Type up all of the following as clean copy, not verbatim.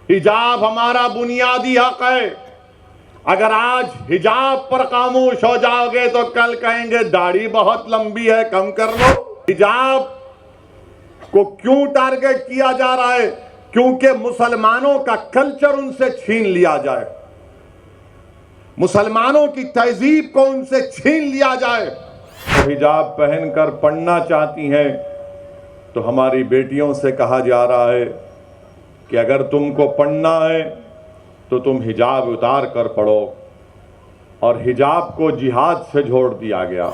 हिजाब हमारा बुनियादी हक है। अगर आज हिजाब पर खामोश हो जाओगे तो कल कहेंगे दाढ़ी बहुत लंबी है, कम कर लो। हिजाब को क्यों टारगेट किया जा रहा है? क्योंकि मुसलमानों का कल्चर उनसे छीन लिया जाए, मुसलमानों की तहजीब को उनसे छीन लिया जाए। तो हिजाब पहनकर पढ़ना चाहती हैं तो हमारी बेटियों से कहा जा रहा है कि अगर तुमको पढ़ना है तो तुम हिजाब उतार कर पढ़ो, और हिजाब को जिहाद से जोड़ दिया गया।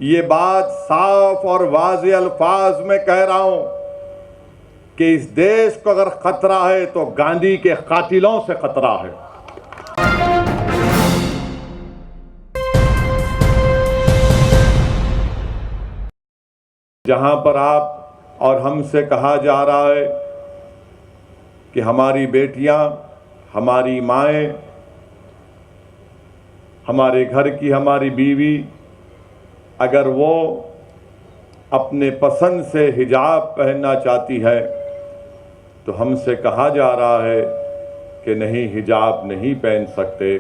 ये बात साफ और वाज़ेह अल्फाज में कह रहा हूं कि इस देश को अगर खतरा है तो गांधी के कातिलों से खतरा है। जहां पर आप और हमसे कहा जा रहा है कि हमारी बेटियां, हमारी माएँ, हमारे घर की हमारी बीवी, अगर वो अपने पसंद से हिजाब पहनना चाहती है तो हमसे कहा जा रहा है कि नहीं, हिजाब नहीं पहन सकते।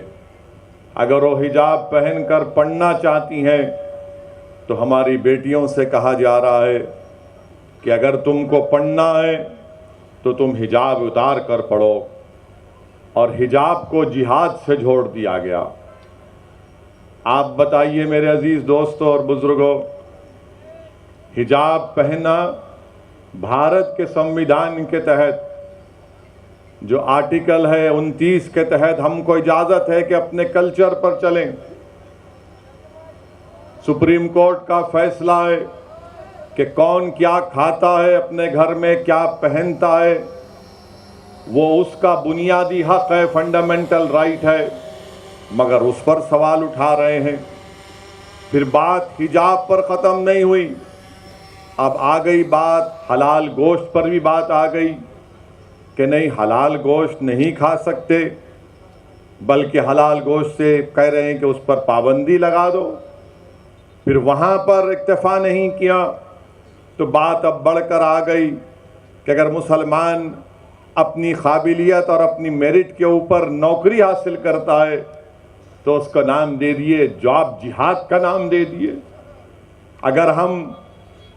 अगर वो हिजाब पहनकर पढ़ना चाहती हैं तो हमारी बेटियों से कहा जा रहा है कि अगर तुमको पढ़ना है तो तुम हिजाब उतार कर पढ़ो, और हिजाब को जिहाद से जोड़ दिया गया। आप बताइए मेरे अजीज दोस्तों और बुजुर्गों, हिजाब पहनना भारत के संविधान के तहत जो आर्टिकल है 29 के तहत हमको इजाज़त है कि अपने कल्चर पर चलें। सुप्रीम कोर्ट का फैसला है कि कौन क्या खाता है, अपने घर में क्या पहनता है, वो उसका बुनियादी हक है, फंडामेंटल राइट है, मगर उस पर सवाल उठा रहे हैं। फिर बात हिजाब पर ख़त्म नहीं हुई, अब आ गई बात हलाल गोश्त पर भी बात आ गई कि नहीं, हलाल गोश्त नहीं खा सकते, बल्कि हलाल गोश्त से कह रहे हैं कि उस पर पाबंदी लगा दो। फिर वहाँ पर इक्तफा नहीं किया तो बात अब बढ़कर आ गई कि अगर मुसलमान अपनी काबिलियत और अपनी मेरिट के ऊपर नौकरी हासिल करता है तो उसका नाम दे दिए जॉब जिहाद का नाम दे दिए। अगर हम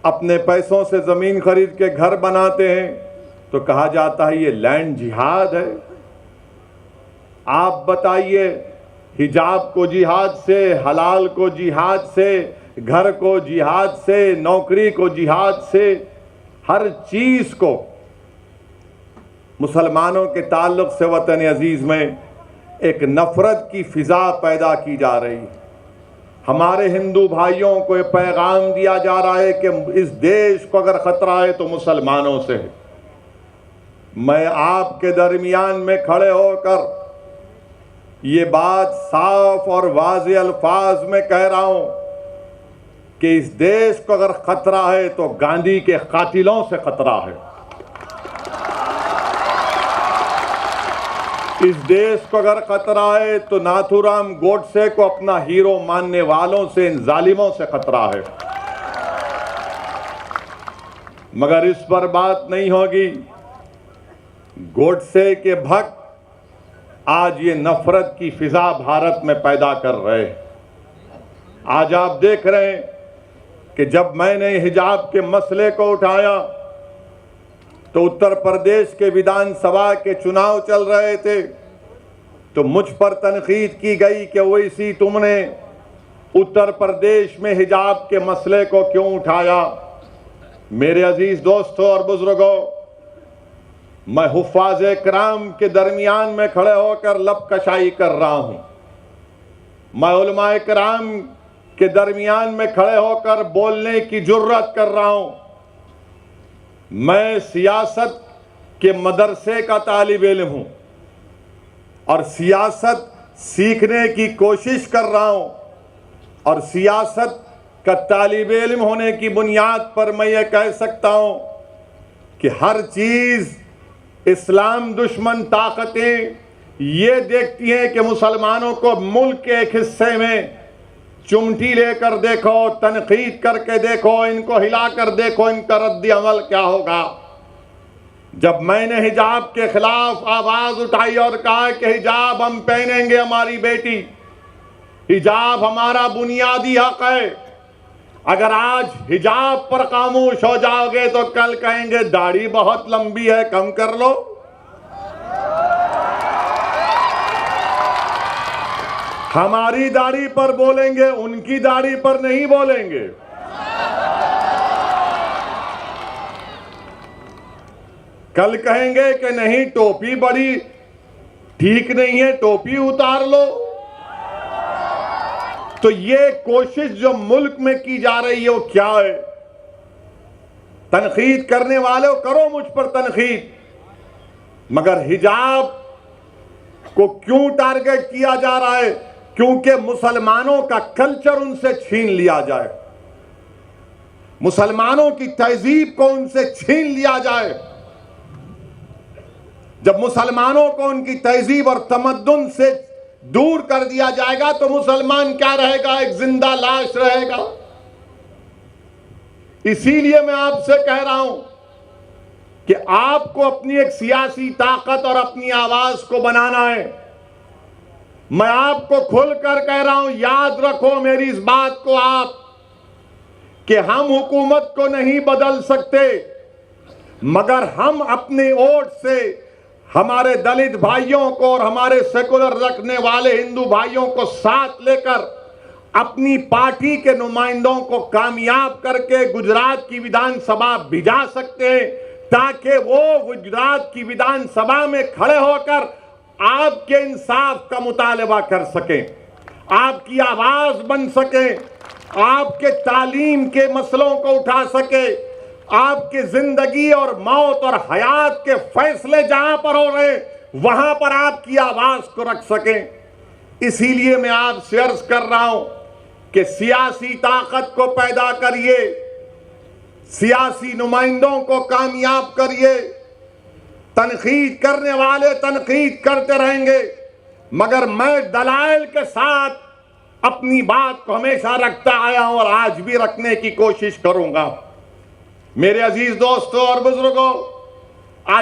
अपने पैसों से ज़मीन खरीद के घर बनाते हैं तो कहा जाता है ये लैंड जिहाद है। आप बताइए, हिजाब को जिहाद से, हलाल को जिहाद से, घर को जिहाद से, नौकरी को जिहाद से, हर चीज़ को मुसलमानों के ताल्लुक़ से वतन अजीज़ में एक नफ़रत की फ़िज़ा पैदा की जा रही है। हमारे हिंदू भाइयों को ये पैगाम दिया जा रहा है कि इस देश को अगर ख़तरा है तो मुसलमानों से है। मैं आपके दरमियान में खड़े होकर ये बात साफ और वाज़ेह अल्फाज में कह रहा हूँ कि इस देश को अगर ख़तरा है तो गांधी के कातिलों से ख़तरा है। इस देश को अगर खतरा है तो नाथूराम गोडसे को अपना हीरो मानने वालों से, इन जालिमों से खतरा है। मगर इस पर बात नहीं होगी। गोडसे के भक्त आज ये नफरत की फिजा भारत में पैदा कर रहे हैं। आज आप देख रहे हैं कि जब मैंने हिजाब के मसले को उठाया तो उत्तर प्रदेश के विधानसभा के चुनाव चल रहे थे, तो मुझ पर तनकीद की गई कि वैसी तुमने उत्तर प्रदेश में हिजाब के मसले को क्यों उठाया। मेरे अजीज दोस्तों और बुजुर्गों, मैं हुफ़ाज़े किराम के दरमियान में खड़े होकर लबकशाई कर रहा हूं। मैं उलमाए किराम के दरमियान में खड़े होकर बोलने की जुर्रत कर रहा हूं। मैं सियासत के मदरसे का तालिब इल्म हूं और सियासत सीखने की कोशिश कर रहा हूं, और सियासत का तालिब इल्म होने की बुनियाद पर मैं ये कह सकता हूं कि हर चीज़ इस्लाम दुश्मन ताकतें ये देखती हैं कि मुसलमानों को मुल्क के एक हिस्से में चुमटी लेकर देखो, तनकीद करके देखो, इनको हिला कर देखो, इनका रद्द अमल क्या होगा। जब मैंने हिजाब के खिलाफ आवाज उठाई और कहा कि हिजाब हम पहनेंगे, हमारी बेटी, हिजाब हमारा बुनियादी हक है, अगर आज हिजाब पर खामोश हो जाओगे तो कल कहेंगे दाढ़ी बहुत लंबी है, कम कर लो। हमारी दाढ़ी पर बोलेंगे, उनकी दाढ़ी पर नहीं बोलेंगे। कल कहेंगे कि नहीं टोपी बड़ी ठीक नहीं है, टोपी उतार लो। तो ये कोशिश जो मुल्क में की जा रही है वो क्या है? तनकीद करने वाले करो मुझ पर तनकीद, मगर हिजाब को क्यों टारगेट किया जा रहा है? क्योंकि मुसलमानों का कल्चर उनसे छीन लिया जाए, मुसलमानों की तहजीब को उनसे छीन लिया जाए। जब मुसलमानों को उनकी तहजीब और तमद्दुन से दूर कर दिया जाएगा तो मुसलमान क्या रहेगा? एक जिंदा लाश रहेगा। इसीलिए मैं आपसे कह रहा हूं कि आपको अपनी एक सियासी ताकत और अपनी आवाज को बनाना है। मैं आपको खुलकर कह रहा हूं, याद रखो मेरी इस बात को आप, कि हम हुकूमत को नहीं बदल सकते, मगर हम अपने वोट से हमारे दलित भाइयों को और हमारे सेकुलर रखने वाले हिंदू भाइयों को साथ लेकर अपनी पार्टी के नुमाइंदों को कामयाब करके गुजरात की विधानसभा भिजा सकते हैं, ताकि वो गुजरात की विधानसभा में खड़े होकर आपके इंसाफ का मुतालबा कर सकें, आपकी आवाज बन सके, आपके तालीम के मसलों को उठा सके, आपकी जिंदगी और मौत और हयात के फैसले जहां पर हो रहे वहां पर आपकी आवाज को रख सकें। इसीलिए मैं आपसे अर्ज कर रहा हूं कि सियासी ताकत को पैदा करिए, सियासी नुमाइंदों को कामयाब करिए। तनकीद करने वाले तनकीद करते रहेंगे, मगर मैं दलाइल के साथ अपनी बात को हमेशा रखता आया हूं और आज भी रखने की कोशिश करूंगा। मेरे अजीज दोस्तों और बुजुर्गों,